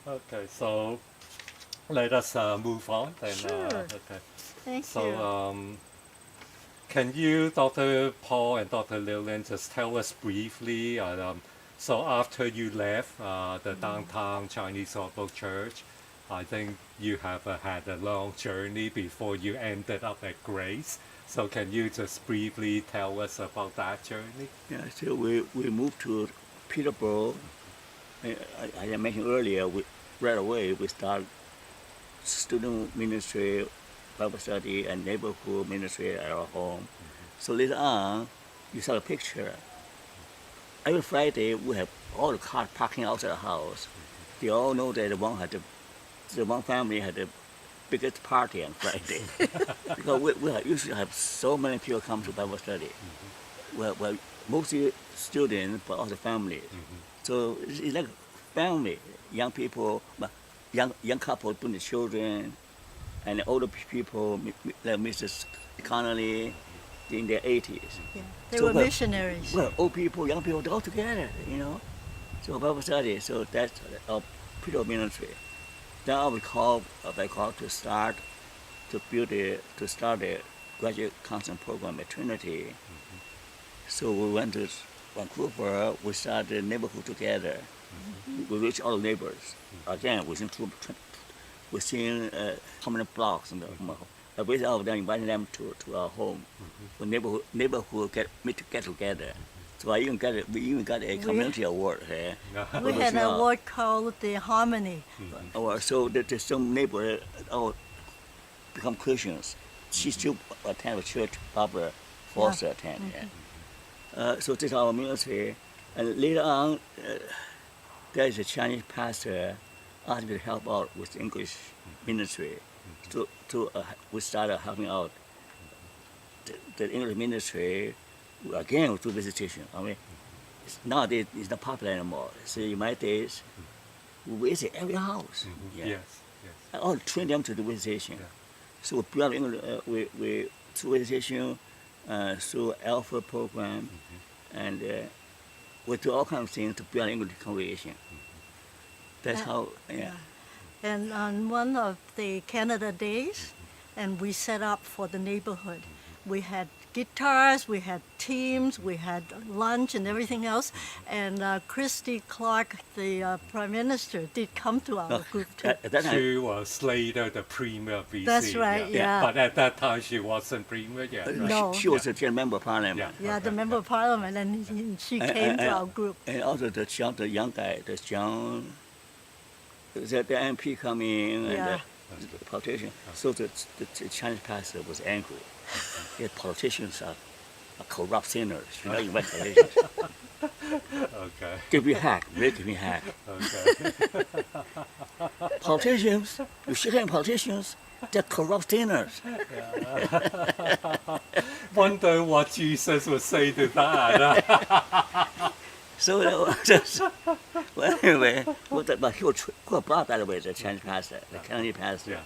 Okay, so let us move on then. Sure. Okay. Thank So, you. can you, Dr. Paul and Dr. Lilian, just tell us briefly? So, after you left the downtown Chinese Orthodox Church, I think you have had a long journey before you ended up at Grace. So, can you just briefly tell us about that journey? Yeah, so we moved to Peterborough. I mentioned earlier, right away we start student ministry, Bible study, and neighborhood ministry at our home. So later on, you saw a picture. Every Friday we have all the cars parking outside the house. They all know that the Wong family had the biggest party on Friday because we usually have so many people come to Bible study. Well, mostly students, but also families. So it's like family, young people, young couple bring the children, and older people like Mrs. Connolly in their 80s. Yeah. They So were missionaries. Well, old people, young people, they're all together, So Bible study, so that's our Peter ministry. Then I call to start the graduate counseling program at Trinity. So we went to Vancouver. We started a neighborhood together. We reached all the neighbors. Again, within how many blocks, and we all of them inviting them to our home. The neighborhood get together. So we even got a community award here. We had an award called the Harmony. So there's some neighbors all become Christians. She still attend the church. Barbara Foster attend. So this is our ministry. And later on, there is a Chinese pastor asked me to help out with English ministry. We started helping out the English ministry. Again, through visitation. I mean, nowadays it's not popular anymore. So in my days, we visit every house. Yes. I all train them to do visitation. So we brought English, we through visitation, through Alpha program, and we do all kinds of things to build English congregation. That's how. And on one of the Canada Days, and we set up for the neighborhood. We had guitars, we had teams, we had lunch and everything else. And Christy Clark, the Prime Minister, did come to our group too. She was later the premier of B.Sc. That's right, yeah. But at that time, she wasn't premier yet. Right? No. She was a member of parliament. Yeah, the member of parliament, and she came to our group. And also the young guy, the MP coming and the politician. So the Chinese pastor was angry. The politicians are corrupt sinners. Invite politicians. Okay. Give me hack, give me hack. Okay. Politicians, you should have politicians. They're corrupt sinners. Wonder what Jesus would say to that. So well, anyway, but he was brought that way, the Chinese pastor, the Canadian pastor.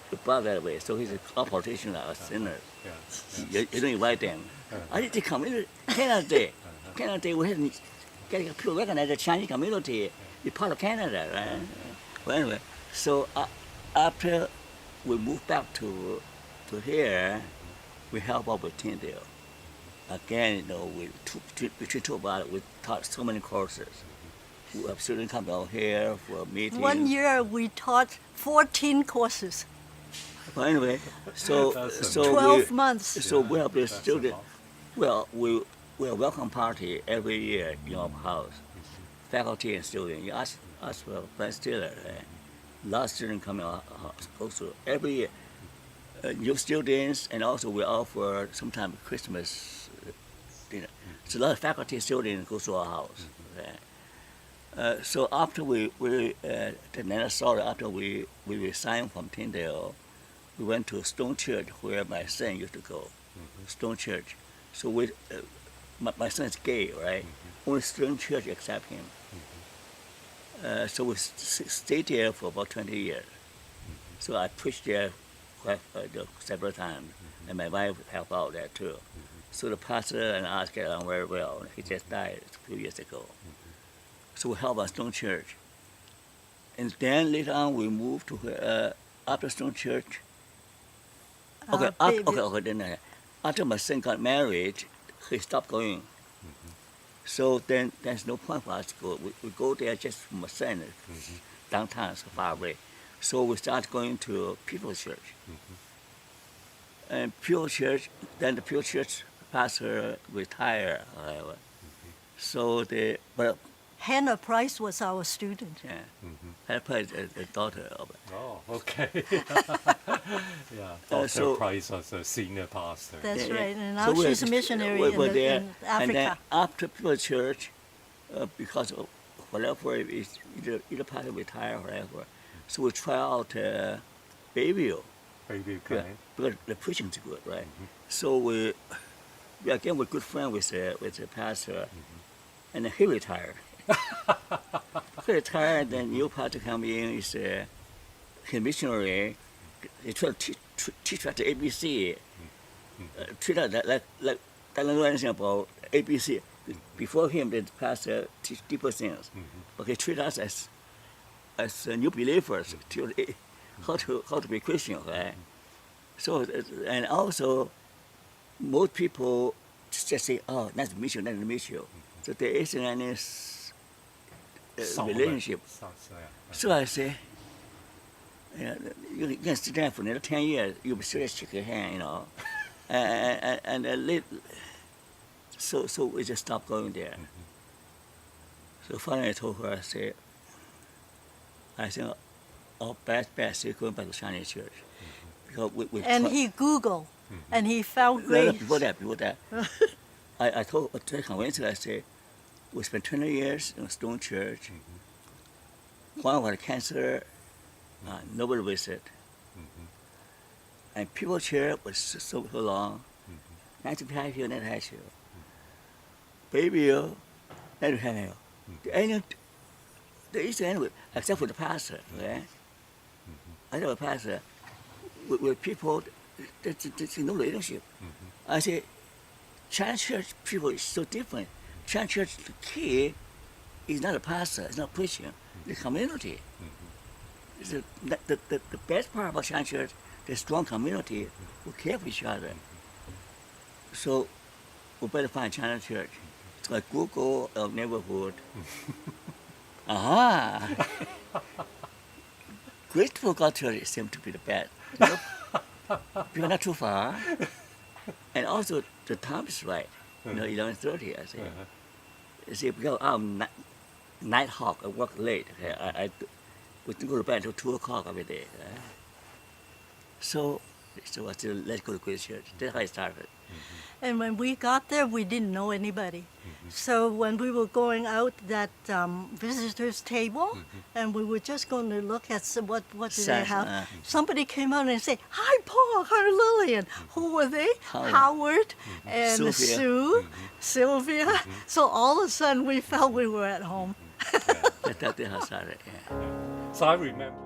He brought that way. So he's all politicians are sinners. You don't invite them. I did come in Canada Day. Canada Day, we had getting people recognize the Chinese community. It's part of Canada, right? Well, anyway, so after we moved back to here, we help out with Tyndale. Again, we talk about it. We taught so many courses. We have students come out here for meetings. 1 year we taught 14 courses. Well, anyway, so 12 months. So we have the student. Well, we have a welcome party every year in our house. Faculty and students. You ask for Ben Stiller. Last student come out also every year. New students, and also we offer sometimes Christmas dinner. So a lot of faculty and students go to our house. So after after we resigned from Tyndale, we went to Stone Church where my son used to go. Stone Church. So my son is gay, right? Only Stone Church accept him. So we stayed there for about 20 years. So I preached there several times, and my wife helped out there too. So the pastor and I get along very well. He just died a few years ago. So we help our Stone Church. And then later on, we moved to Upperstone Church. Okay, then after my son got married, he stopped going. So then there's no point for us to go. We go there just for my son, downtown, so far away. So we start going to People's Church. And People's Church, then the People's Church pastor retired, however. So but Hannah Price was our student. yeah, Hannah Price is the daughter of it. Oh, okay. Yeah, Dr. so- Price was a senior pastor. That's Yeah, right. yeah. And So now we're she's a just- missionary we're there, in Africa. And then after People's Church, because of whatever, either pastor retired or whatever, so we try out Bayview. Maybe Yeah, okay. because the preaching's good, right? So we again we're good friends with the pastor, and then he retired. He retired, then new pastor come in. He's a missionary. He tried to teach us the ABC. Treat us like don't know anything about ABC. Before him, the pastor teach deeper things, but he treat us as new believers to how to be Christian, right? So and also most people just say, "Oh, nice to meet you, nice to meet you." So there isn't any Solid. relationship. Yeah. So I say, you can sit there for another 10 years, you'll be sure to shake your hand, you know. So we just stopped going there. So finally I told her, I think our best bet is going back to Chinese church. Because we And he Googled, and he found Grace. Before that, I told the convention, I said, we spent 20 years in a stone church. One had cancer, nobody visit. And people chair was so long. Not to have you, not have you. Baby, you, not to have you. There is anyway, except for the pastor, right? I know a pastor with people, there's no relationship. I say, Chinese church people is so different. Chinese church, the key is not a pastor, it's not preaching, the community. It's the best part about Chinese church, the strong community who care for each other. So we better find Chinese church. So I Google our neighborhood. Aha! Grateful God Church seems to be the best. Because not too far. And also the time is right. 11:30, I say. You see, because I'm night hawk, I work late. I we don't go to bed until 2 o'clock every day. So I said, let's go to Grace Church. That's how I started. And when we got there, we didn't know anybody. So when we were going out that visitors table, and we were just going to look at what do they have, somebody came out and said, "Hi, Paul. Hi, Lilian." Who were they? Howard and Sylvia. Sue, Sylvia. So all of a sudden, we felt we were at home. That's how I started. Yeah. So I remember.